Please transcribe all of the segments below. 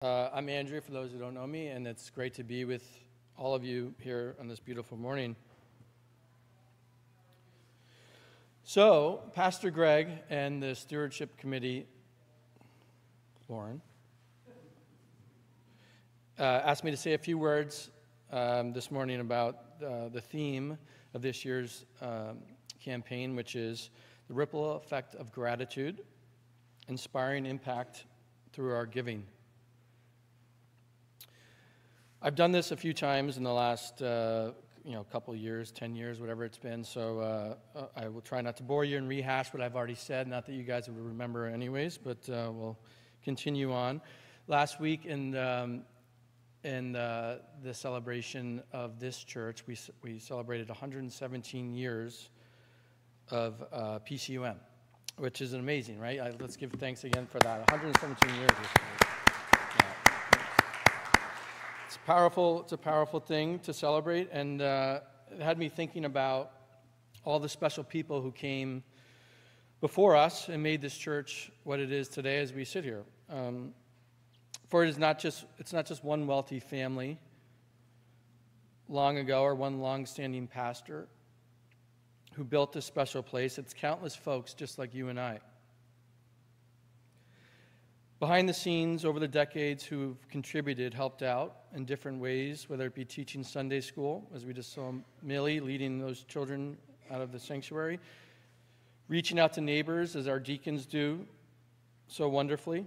I'm Andrew, for those who don't know me, and it's great to be with all of you here on this beautiful morning. So, Pastor Greg and the Stewardship Committee, Lauren, asked me to say a few words this morning about the theme of this year's campaign, which is the ripple effect of gratitude, inspiring impact through our giving. I've done this a few times in the last, couple years, 10 years, whatever it's been, so I will try not to bore you and rehash what I've already said, not that you guys would remember anyways, but we'll continue on. Last week in the celebration of this church, we celebrated 117 years of PCUM, which is amazing, right? Let's give thanks again for that. 117 years. It's a powerful thing to celebrate, and it had me thinking about all the special people who came before us and made this church what it is today as we sit here. For it's not just one wealthy family long ago or one long-standing pastor who built this special place. It's countless folks just like you and I, behind the scenes over the decades, who've contributed, helped out in different ways, whether it be teaching Sunday school, as we just saw Millie leading those children out of the sanctuary, reaching out to neighbors, as our deacons do so wonderfully,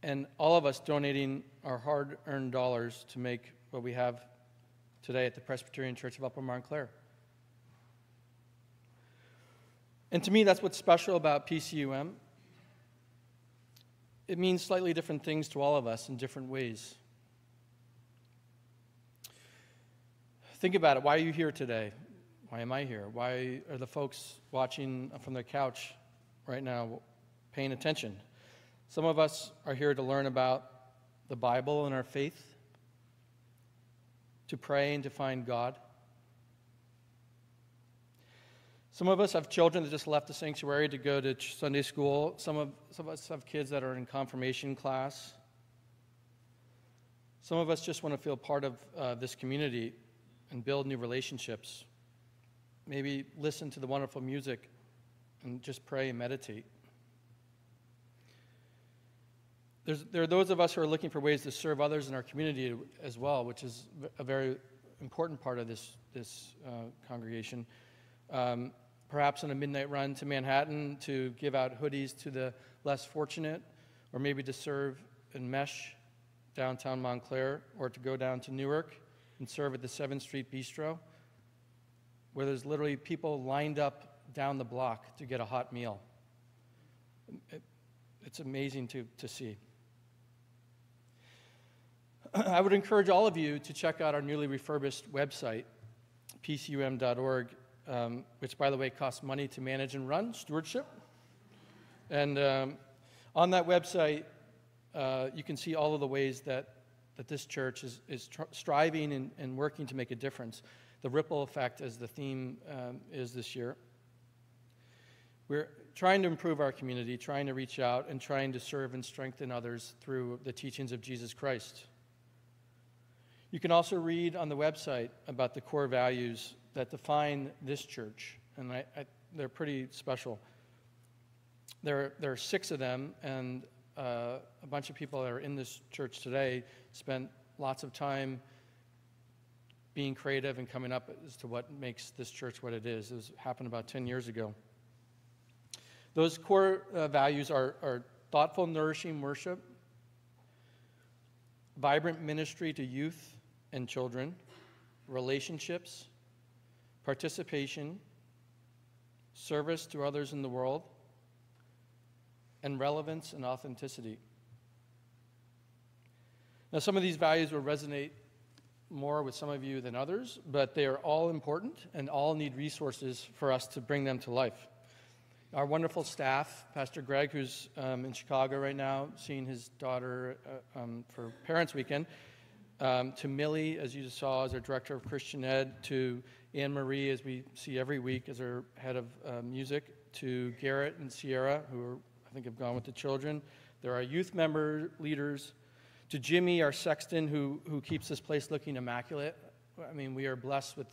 and all of us donating our hard-earned dollars to make what we have today at the Presbyterian Church of Upper Montclair. And to me, that's what's special about PCUM. It means slightly different things to all of us in different ways. Think about it. Why are you here today? Why am I here? Why are the folks watching from their couch right now paying attention? Some of us are here to learn about the Bible and our faith, to pray and to find God. Some of us have children that just left the sanctuary to go to Sunday school. Some of us have kids that are in confirmation class. Some of us just want to feel part of this community and build new relationships. Maybe listen to the wonderful music and just pray and meditate. There are those of us who are looking for ways to serve others in our community as well, which is a very important part of this congregation. Perhaps on a midnight run to Manhattan to give out hoodies to the less fortunate, or maybe to serve in Mesh, downtown Montclair, or to go down to Newark and serve at the 7th Street Bistro, where there's literally people lined up down the block to get a hot meal. It's amazing to see. I would encourage all of you to check out our newly refurbished website, pcum.org, which, by the way, costs money to manage and run, Stewardship. And on that website, you can see all of the ways that this church is striving and working to make a difference. The ripple effect, as the theme is this year. We're trying to improve our community, trying to reach out, and trying to serve and strengthen others through the teachings of Jesus Christ. You can also read on the website about the core values that define this church, and they're pretty special. There are 6 of them, and a bunch of people that are in this church today spent lots of time being creative and coming up as to what makes this church what it is. It happened about 10 years ago. Those core values are thoughtful, nourishing worship, vibrant ministry to youth and children, relationships, participation, service to others in the world, and relevance and authenticity. Now, some of these values will resonate more with some of you than others, but they are all important and all need resources for us to bring them to life. Our wonderful staff, Pastor Greg, who's in Chicago right now, seeing his daughter for Parents' Weekend, to Millie, as you just saw, as our Director of Christian Ed, to Anne Marie, as we see every week, as our Head of Music, to Garrett and Sierra, who I think have gone with the children, There are youth member leaders, to Jimmy, our sexton, who keeps this place looking immaculate. I mean, we are blessed with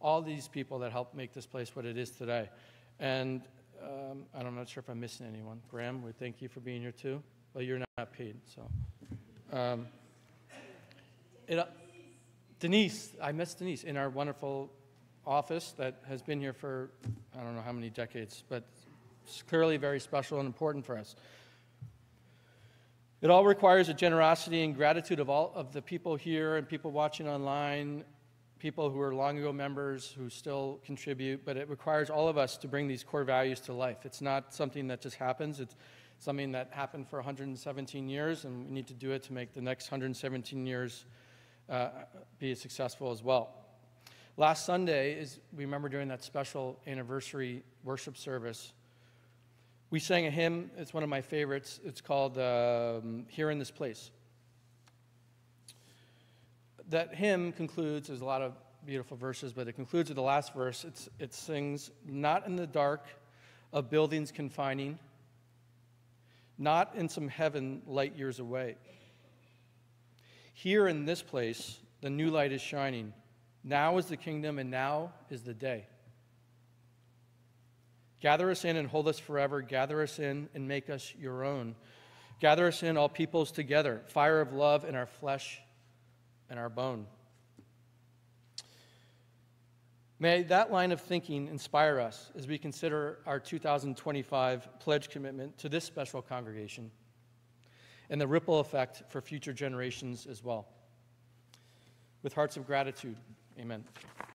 all these people that help make this place what it is today. And I'm not sure if I'm missing anyone. Graham, we thank you for being here too. Well, you're not paid, so. Denise, I miss Denise in our wonderful office that has been here for I don't know how many decades, but it's clearly very special and important for us. It all requires a generosity and gratitude of all of the people here and people watching online, people who are long ago members who still contribute, but it requires all of us to bring these core values to life. It's not something that just happens. It's something that happened for 117 years, and we need to do it to make the next 117 years be successful as well. Last Sunday, we remember during that special anniversary worship service, we sang a hymn. It's one of my favorites. It's called Here in This Place. That hymn concludes, there's a lot of beautiful verses, but it concludes with the last verse. It sings, not in the dark of buildings confining, not in some heaven light years away. Here in this place, the new light is shining. Now is the kingdom, and now is the day. Gather us in and hold us forever. Gather us in and make us your own. Gather us in, all peoples together. Fire of love in our flesh and our bone. May that line of thinking inspire us as we consider our 2025 pledge commitment to this special congregation and the ripple effect for future generations as well. With hearts of gratitude, amen.